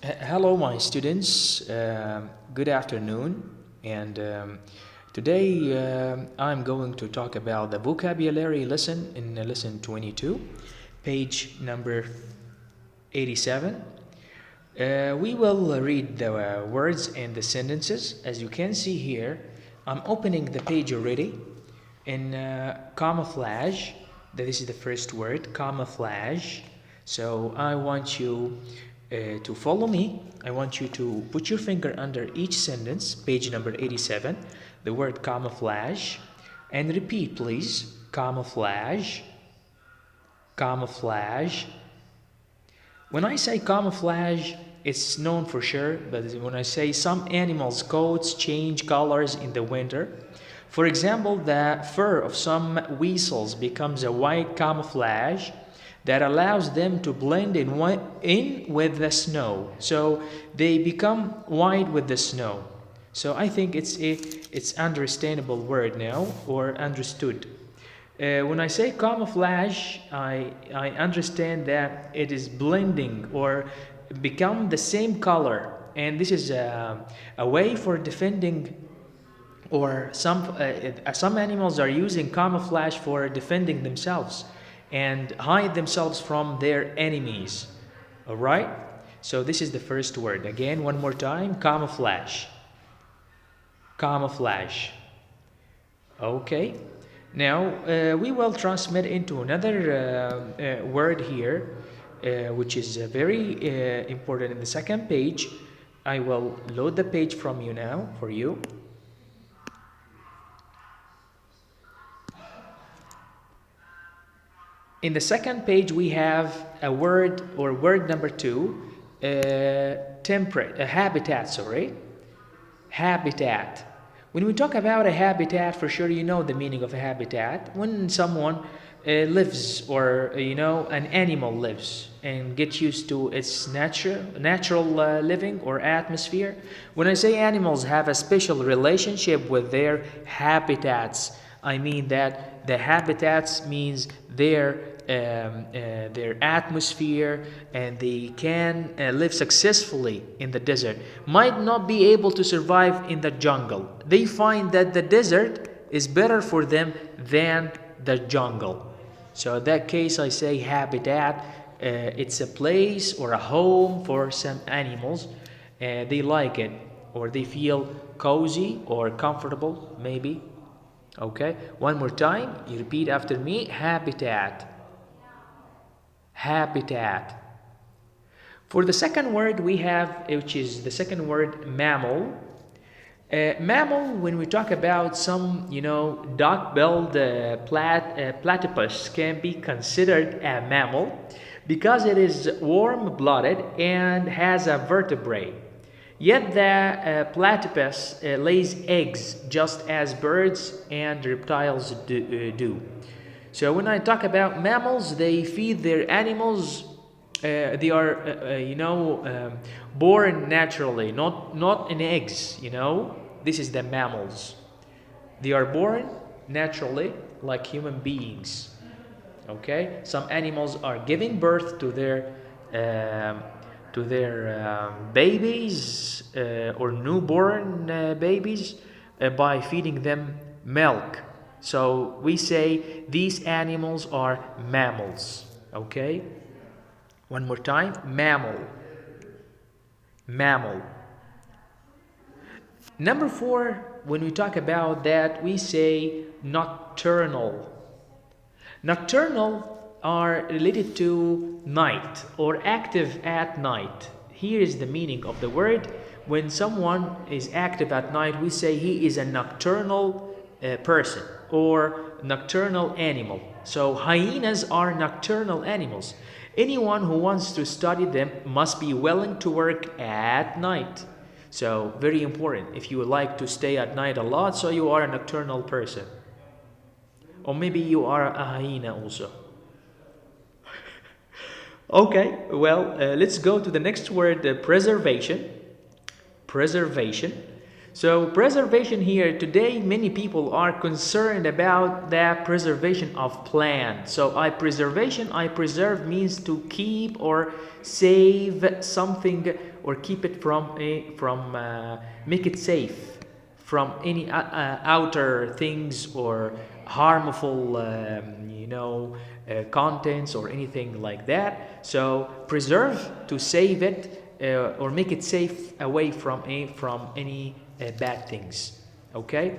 Hello, my students. Good afternoon. And today I'm going to talk about the vocabulary lesson in lesson 22, page number 87. We will read the words and the sentences. As you can see here, I'm opening the page already in camouflage. This is the first word, camouflage. So I want you to follow me. I want you to put your finger under each sentence, page number 87, the word camouflage, and repeat, please. Camouflage, camouflage. When I say camouflage, it's known for sure, but when I say some animals' coats change colors in the winter, for example, the fur of some weasels becomes a white camouflage that allows them to blend in with the snow. So they become white with the snow. So I think it's understandable word now, or understood. When I say camouflage, I understand that it is blending or become the same color. And this is a way for defending, or some animals are using camouflage for defending themselves and hide themselves from their enemies. All right? So this is the first word. Again, one more time, camouflage. Camouflage. Okay. Now we will transmit into another word here, which is very important in the second page. I will load the page from you now for you. In the second page, we have a word, or word number 2, temperate, a habitat, sorry. Habitat. When we talk about a habitat, for sure you know the meaning of a habitat. When someone lives, or an animal lives and gets used to its natural living or atmosphere. When I say animals have a special relationship with their habitats, I mean that the habitats means their atmosphere, and they can live successfully in the desert. Might not be able to survive in the jungle. They find that the desert is better for them than the jungle. So in that case, I say habitat. It's a place or a home for some animals. They like it, or they feel cozy or comfortable, maybe. Okay, one more time. You repeat after me. Habitat. Habitat. For the second word we have, which is the second word, mammal. Mammal, when we talk about some, duck-billed platypus can be considered a mammal because it is warm-blooded and has a vertebrae. Yet the platypus lays eggs just as birds and reptiles do. So when I talk about mammals, they feed their animals. They are, born naturally, not in eggs. This is the mammals. They are born naturally, like human beings. Okay, some animals are giving birth to their babies or newborn babies by feeding them milk. So we say these animals are mammals. Okay, one more time, mammal. Mammal. Number 4, when we talk about that, we say nocturnal. Nocturnal are related to night, or active at night. Here is the meaning of the word. When someone is active at night, we say he is a nocturnal person or nocturnal animal. So hyenas are nocturnal animals. Anyone who wants to study them must be willing to work at night. So very important. If you would like to stay at night a lot, so you are a nocturnal person. Or maybe you are a hyena also. Okay, well, let's go to the next word, preservation. Preservation. So preservation here, today many people are concerned about the preservation of plants. So I preserve means to keep or save something or keep it from make it safe from any outer things or harmful contents or anything like that. So preserve, to save it or make it safe away from any bad things. Okay.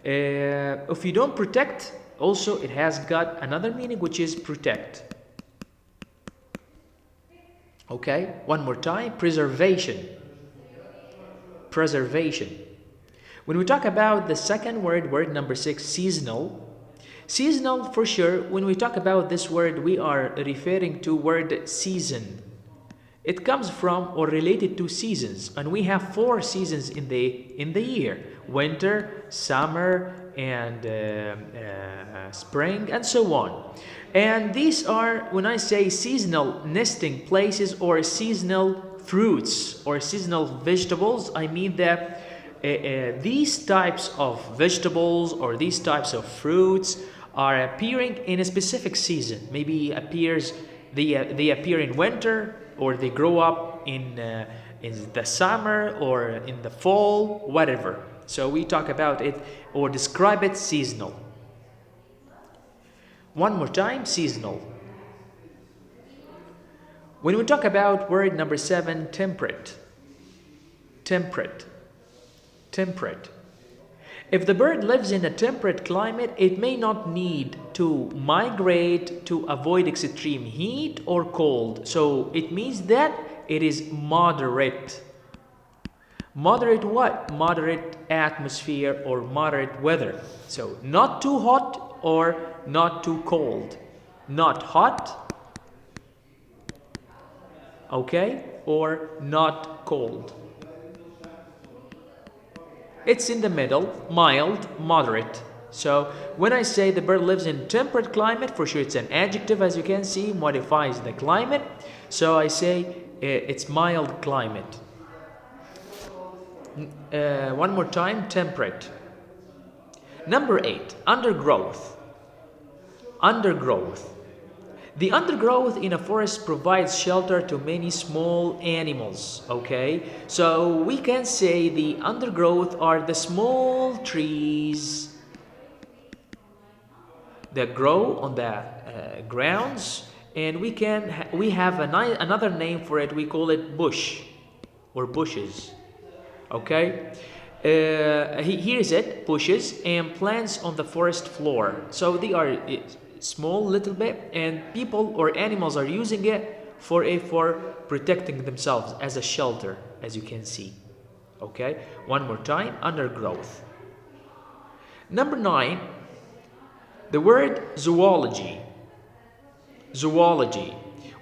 If you don't protect, also it has got another meaning, which is protect. Okay, one more time. Preservation. When we talk about the second word number 6, seasonal for sure, when we talk about this word, we are referring to word season. It comes from or related to seasons, and we have 4 seasons in the year: winter, summer, and spring, and so on. And these are, when I say seasonal nesting places or seasonal fruits or seasonal vegetables, I mean that these types of vegetables or these types of fruits are appearing in a specific season. Maybe they appear in winter, or they grow up in the summer or in the fall, whatever. So we talk about it or describe it seasonal. One more time, seasonal. When we talk about word number 7, temperate. If the bird lives in a temperate climate, it may not need to migrate to avoid extreme heat or cold. So it means that it is moderate. Moderate what? Moderate atmosphere or moderate weather. So not too hot or not too cold. Not hot, okay, or not cold. It's in the middle, mild, moderate. So when I say the bird lives in temperate climate, for sure it's an adjective, as you can see, modifies the climate. So I say it's mild climate. One more time, temperate. Number 8, undergrowth. The undergrowth in a forest provides shelter to many small animals, okay? So we can say the undergrowth are the small trees that grow on the grounds, and we have another name for it. We call it bush or bushes, okay? Here is it, bushes and plants on the forest floor. So they are small little bit, and people or animals are using it for protecting themselves as a shelter, as you can see. Okay, one more time, undergrowth. Number 9, the word zoology.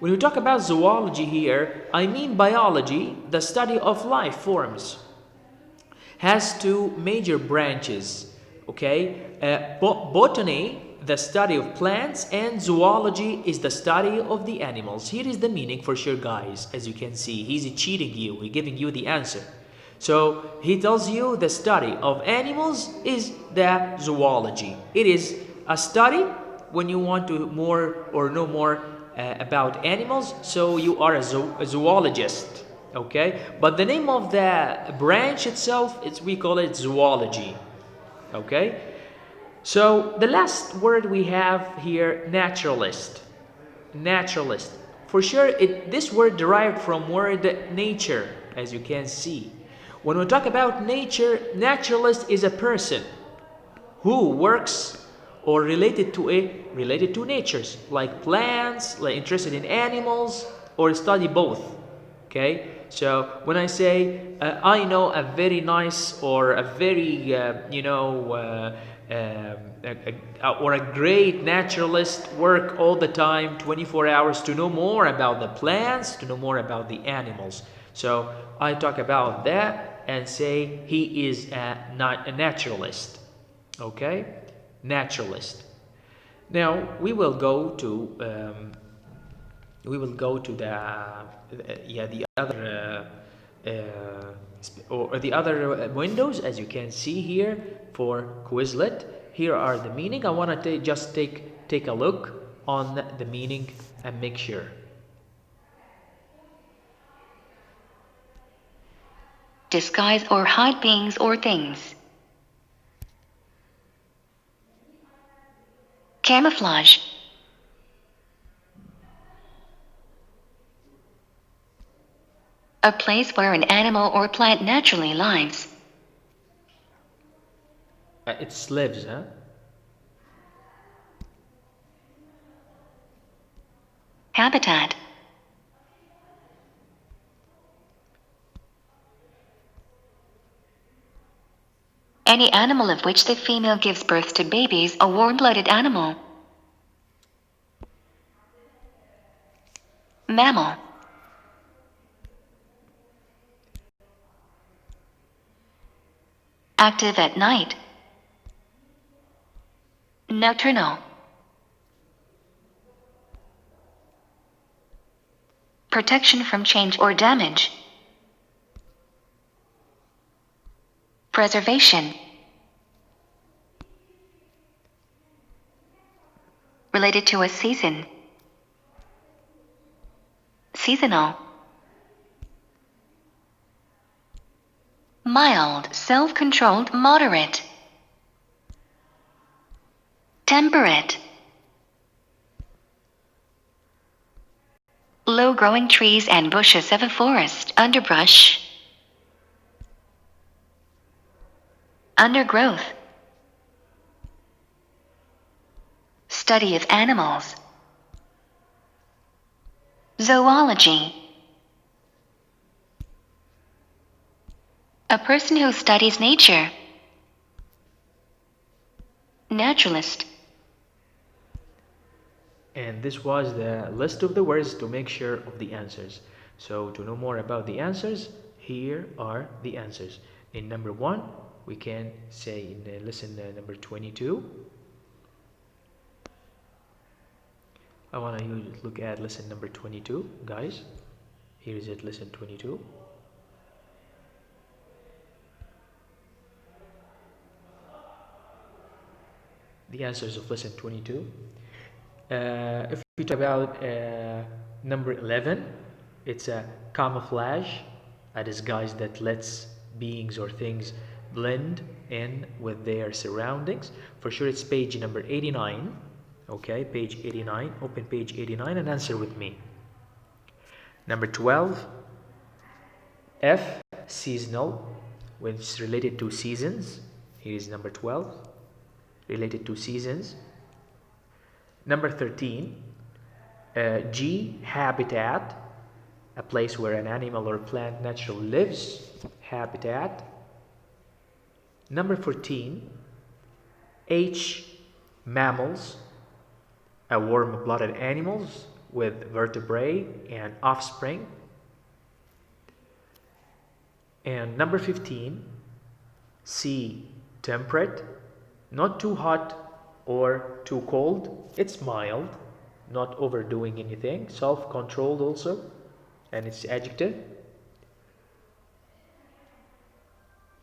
When we talk about zoology here, I mean biology, the study of life forms. Has 2 major branches, okay? Botany, the study of plants, and zoology is the study of the animals. Here is the meaning for sure, guys. As you can see, he's cheating you, he's giving you the answer. So he tells you the study of animals is the zoology. It is a study when you want to know more about animals, so you are a zoologist, okay? But the name of the branch itself, we call it zoology, okay? So the last word we have here, naturalist. For sure, this word derived from word nature, as you can see. When we talk about nature, naturalist is a person who works or related to natures, like plants, like interested in animals, or study both. Okay, so when I say I know a very nice or a very or a great naturalist work all the time, 24 hours, to know more about the plants, to know more about the animals. So I talk about that and say he is a naturalist. Okay, naturalist. Now we will go to the other or the other windows, as you can see here for Quizlet. Here are the meaning. I want to just take a look on the meaning and make sure. Disguise or hide beings or things. Camouflage. A place where an animal or plant naturally lives. It lives, huh? Habitat. Any animal of which the female gives birth to babies, a warm-blooded animal. Mammal. Active at night. Nocturnal. Protection from change or damage. Preservation. Related to a season. Seasonal. Mild, self-controlled, moderate. Temperate. Low-growing trees and bushes of a forest, underbrush. Undergrowth. Study of animals. Zoology. A person who studies nature. Naturalist. And this was the list of the words to make sure of the answers. So to know more about the answers, here are the answers. In number 1, we can say in lesson number 22. I want to look at lesson number 22, guys. Here is it, lesson 22. The answers of lesson 22. If we talk about number 11, it's a camouflage, a disguise that lets beings or things blend in with their surroundings. For sure, it's page number 89. Okay, page 89. Open page 89 and answer with me. Number 12, F, seasonal, when it's related to seasons. Here is number 12, related to seasons. Number 13, G, habitat, a place where an animal or plant naturally lives, habitat. Number 14, H, mammals, a warm-blooded animals with vertebrae and offspring. And number 15, C, temperate, not too hot or too cold. It's mild, not overdoing anything. Self-controlled also, and it's adjective.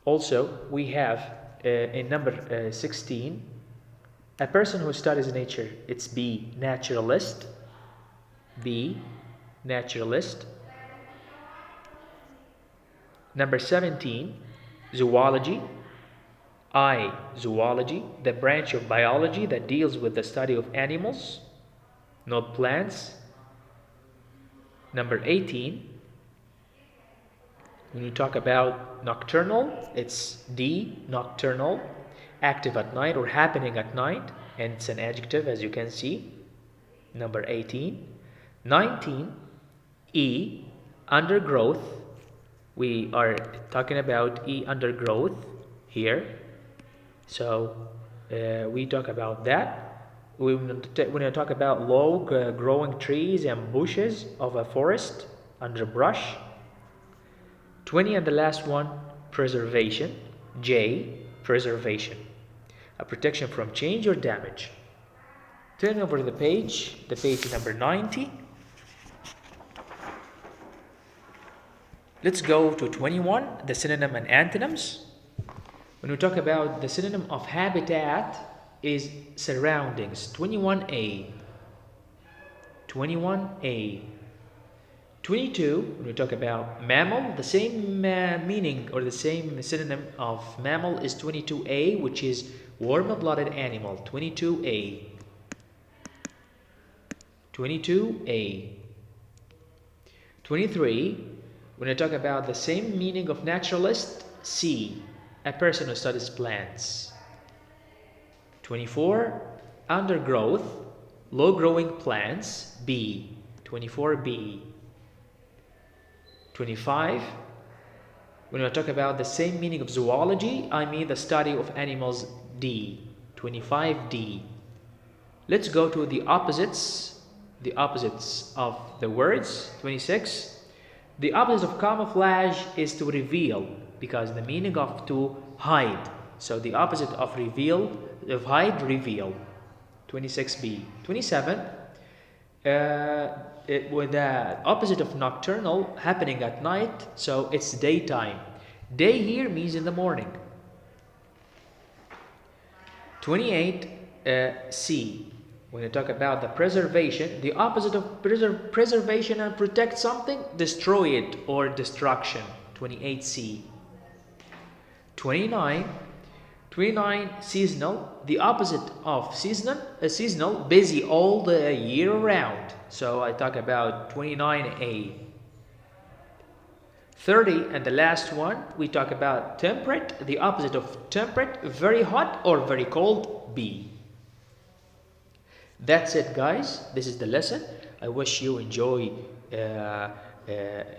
Also, we have in number 16, a person who studies nature. It's B, naturalist. B, naturalist. Number 17, zoology. I, zoology, the branch of biology that deals with the study of animals, not plants. Number 18, when you talk about nocturnal, it's D, nocturnal, active at night or happening at night, and it's an adjective, as you can see. Number 18. 19, E, undergrowth. We are talking about E, undergrowth here. So we talk about that. When I talk about low growing trees and bushes of a forest, underbrush. 20, and the last one, preservation. J, preservation, a protection from change or damage. Turn over the page number 90. Let's go to 21, the synonym and antonyms. When we talk about the synonym of habitat is surroundings. 21A. 21A. 22, when we talk about mammal, the same meaning or the same synonym of mammal is 22A, which is warm-blooded animal. 22A. 22A. 23, when I talk about the same meaning of naturalist, C, a person who studies plants. 24, undergrowth, low-growing plants, B, 24B. 25, when I talk about the same meaning of zoology, I mean the study of animals, D, 25D. Let's go to the opposites of the words, 26. The opposite of camouflage is to reveal, because the meaning of to hide. So the opposite of reveal, of hide, reveal. 26B. 27. With the opposite of nocturnal happening at night, so it's daytime. Day here means in the morning. 28. C. When you talk about the preservation, the opposite of preservation and protect something, destroy it or destruction. 28C. 29. 29, seasonal. The opposite of seasonal, busy all the year round. So I talk about 29A. 30, and the last one, we talk about temperate. The opposite of temperate, very hot or very cold, B. That's it, guys. This is the lesson. I wish you enjoy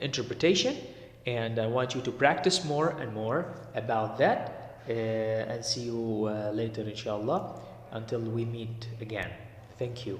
interpretation, and I want you to practice more and more about that, and see you later inshallah, until we meet again. Thank you.